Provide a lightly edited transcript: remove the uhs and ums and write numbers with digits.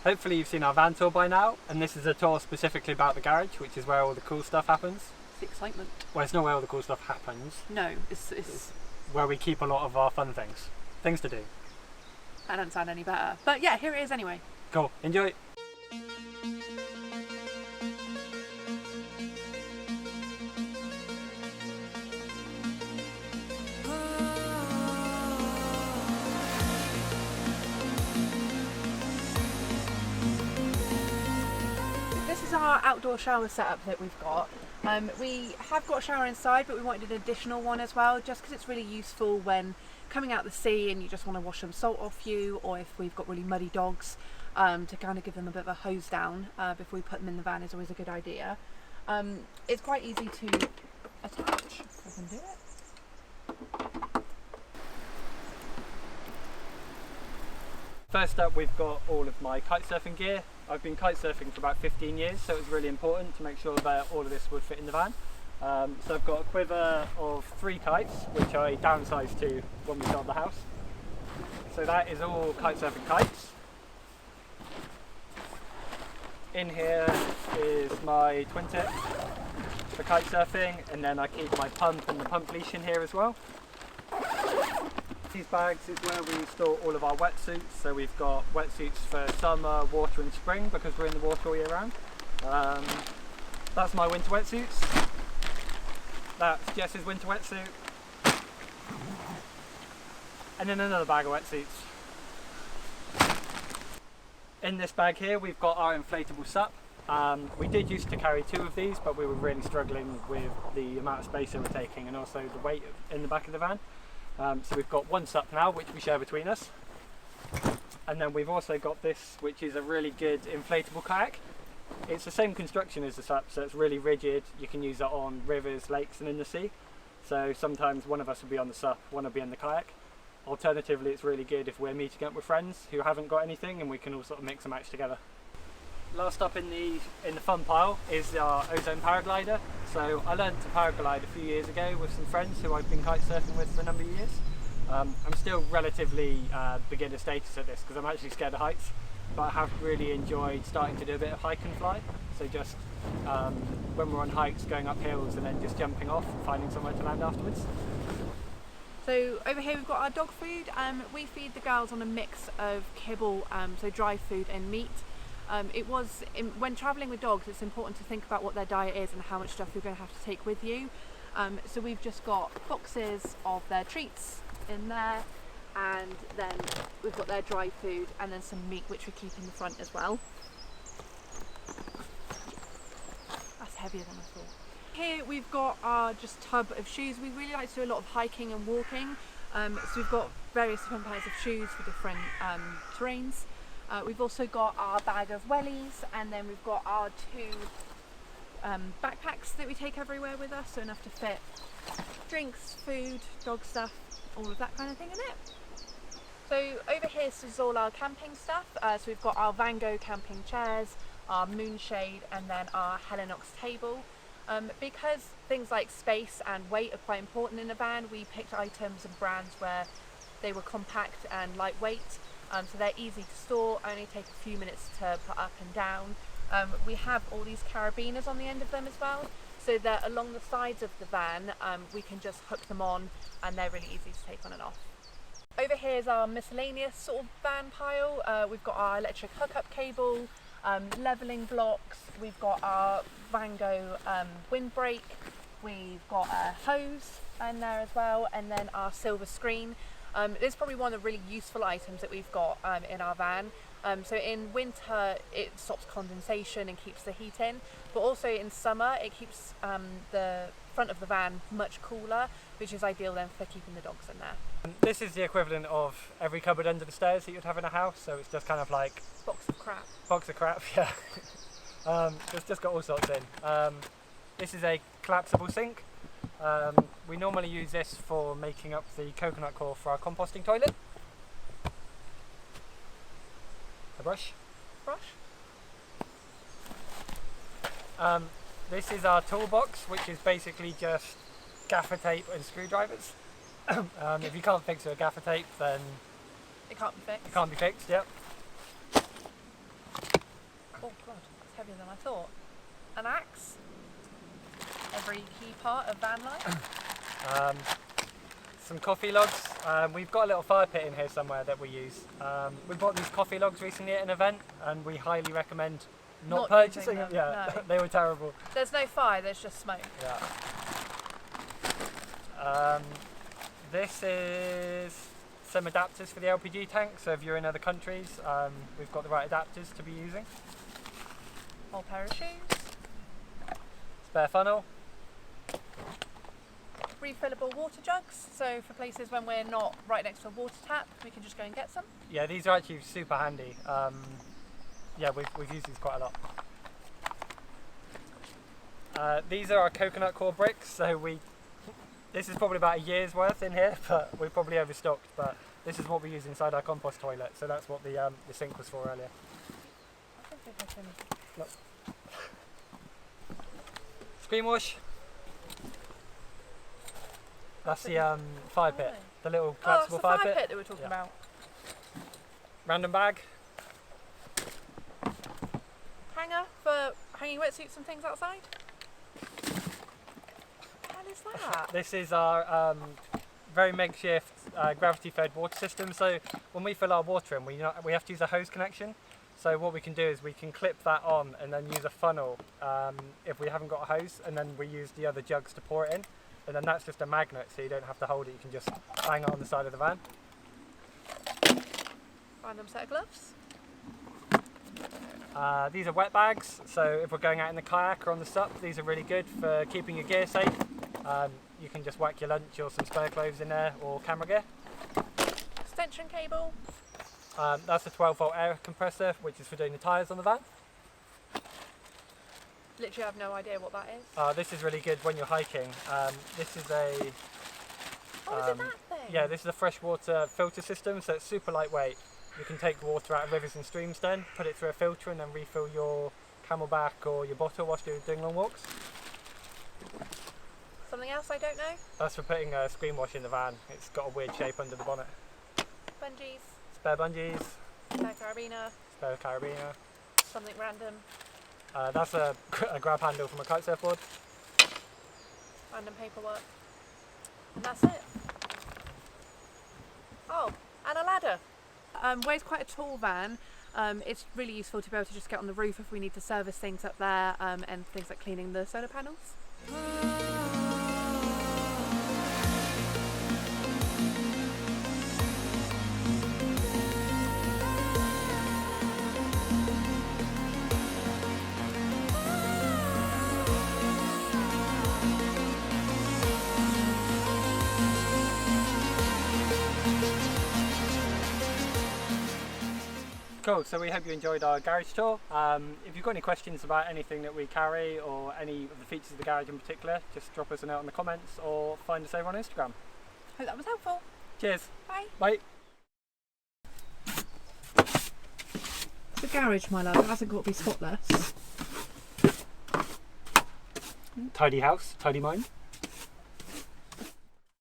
Hopefully you've seen our van tour by now, and this is a tour specifically about the garage, which is where all the cool stuff happens. It's the excitement. Well, it's not where all the cool stuff happens. No, it's where we keep a lot of our fun things to do. That doesn't sound any better. But yeah, here it is anyway. Cool, enjoy. This is our outdoor shower setup that we've got. We have got a shower inside, but we wanted an additional one as well, just because it's really useful when coming out the sea and you just want to wash some salt off you, or if we've got really muddy dogs, to kind of give them a bit of a hose down before we put them in the van is always a good idea. It's quite easy to attach, if I can do it. First up, we've got all of my kite surfing gear. I've been kite surfing for about 15 years, so it was really important to make sure that all of this would fit in the van. So I've got a quiver of 3 kites, which I downsized to when we sold the house. So that is all kite surfing kites. In here is my twin tip for kite surfing, and then I keep my pump and the pump leash in here as well. These bags is where we store all of our wetsuits. So we've got wetsuits for summer, water and spring, because we're in the water all year round. That's my winter wetsuits. That's Jess's winter wetsuit. And then another bag of wetsuits. In this bag here we've got our inflatable SUP. We did used to carry 2 of these, but we were really struggling with the amount of space they were taking and also the weight in the back of the van. So we've got 1 SUP now, which we share between us. And then we've also got this, which is a really good inflatable kayak. It's the same construction as the SUP, so it's really rigid. You can use it on rivers, lakes and in the sea. So sometimes one of us will be on the SUP, one will be in the kayak. Alternatively, it's really good if we're meeting up with friends who haven't got anything, and we can all sort of mix and match together. Last up in the fun pile is our ozone paraglider. So I learned to paraglide a few years ago with some friends who I've been kite surfing with for a number of years. I'm still relatively beginner status at this because I'm actually scared of heights, but I have really enjoyed starting to do a bit of hike and fly. So just when we're on hikes, going up hills and then just jumping off and finding somewhere to land afterwards. So over here we've got our dog food. We feed the girls on a mix of kibble, so dry food and meat. When travelling with dogs, it's important to think about what their diet is and how much stuff you're going to have to take with you. So we've just got boxes of their treats in there, and then we've got their dry food and then some meat which we keep in the front as well. That's heavier than I thought. Here we've got our just tub of shoes. We really like to do a lot of hiking and walking, so we've got various different pairs of shoes for different terrains. We've also got our bag of wellies, and then we've got our 2 backpacks that we take everywhere with us, so enough to fit drinks, food, dog stuff, all of that kind of thing in it. So over here is all our camping stuff. So we've got our Vango camping chairs, our moonshade, and then our Helinox table. Because things like space and weight are quite important in a van, we picked items and brands where they were compact and lightweight. So they're easy to store, only take a few minutes to put up and down. We have all these carabiners on the end of them as well, so that along the sides of the van we can just hook them on, and they're really easy to take on and off. Over here is our miscellaneous sort of van pile. We've got our electric hookup cable, levelling blocks, we've got our Vango windbreak, we've got a hose in there as well, and then our silver screen. This is probably one of the really useful items that we've got in our van. So in winter it stops condensation and keeps the heat in, but also in summer it keeps the front of the van much cooler, which is ideal then for keeping the dogs in there. This is the equivalent of every cupboard under the stairs that you'd have in a house, so it's just kind of like box of crap. Box of crap, yeah. It's just got all sorts in. This is a collapsible sink. We normally use this for making up the coconut core for our composting toilet. A brush. This is our toolbox, which is basically just gaffer tape and screwdrivers. If you can't fix it with gaffer tape, then it can't be fixed. It can't be fixed, yep. Oh god, it's heavier than I thought. An axe. Every key part of van life. Some coffee logs. We've got a little fire pit in here somewhere that we use. We bought these coffee logs recently at an event, and we highly recommend not purchasing them. Yeah, no. They were terrible. There's no fire, there's just smoke. Yeah. This is some adapters for the LPG tank, so if you're in other countries, we've got the right adapters to be using. Old pair of shoes. Spare funnel. Refillable water jugs, so for places when we're not right next to a water tap, we can just go and get some. Yeah, these are actually super handy. Yeah, we've used these quite a lot. These are our coconut core bricks, so this is probably about a year's worth in here, but we're probably overstocked, but this is what we use inside our compost toilet, so that's what the sink was for earlier. I don't think I can... Look. Screen wash. That's the fire pit, the little collapsible fire pit that we're talking about. Random bag. Hanger for hanging wetsuits and things outside. What is that? This is our very makeshift gravity-fed water system. So when we fill our water in, we have to use a hose connection. So what we can do is we can clip that on and then use a funnel if we haven't got a hose, and then we use the other jugs to pour it in. And then that's just a magnet, so you don't have to hold it, you can just hang it on the side of the van. Random set of gloves. These are wet bags, so if we're going out in the kayak or on the SUP, these are really good for keeping your gear safe. You can just whack your lunch or some spare clothes in there, or camera gear. Extension cable. That's a 12-volt air compressor, which is for doing the tyres on the van. Literally, I have no idea what that is. This is really good when you're hiking. This is a... is it that thing? Yeah, this is a freshwater filter system, so it's super lightweight. You can take water out of rivers and streams then, put it through a filter and then refill your camelback or your bottle whilst you're doing long walks. Something else I don't know? That's for putting a screen wash in the van. It's got a weird shape under the bonnet. Bungees. Spare bungees. Spare carabiner. Spare carabiner. Something random. That's a grab handle from a kite surfboard. Random paperwork. And that's it. Oh, and a ladder. Where's quite a tall van. It's really useful to be able to just get on the roof if we need to service things up there, and things like cleaning the solar panels. Cool, so we hope you enjoyed our garage tour. If you've got any questions about anything that we carry or any of the features of the garage in particular, just drop us a note in the comments or find us over on Instagram. Hope that was helpful. Cheers. Bye. Bye. The garage, my love, it hasn't got to be spotless. Tidy house, tidy mind.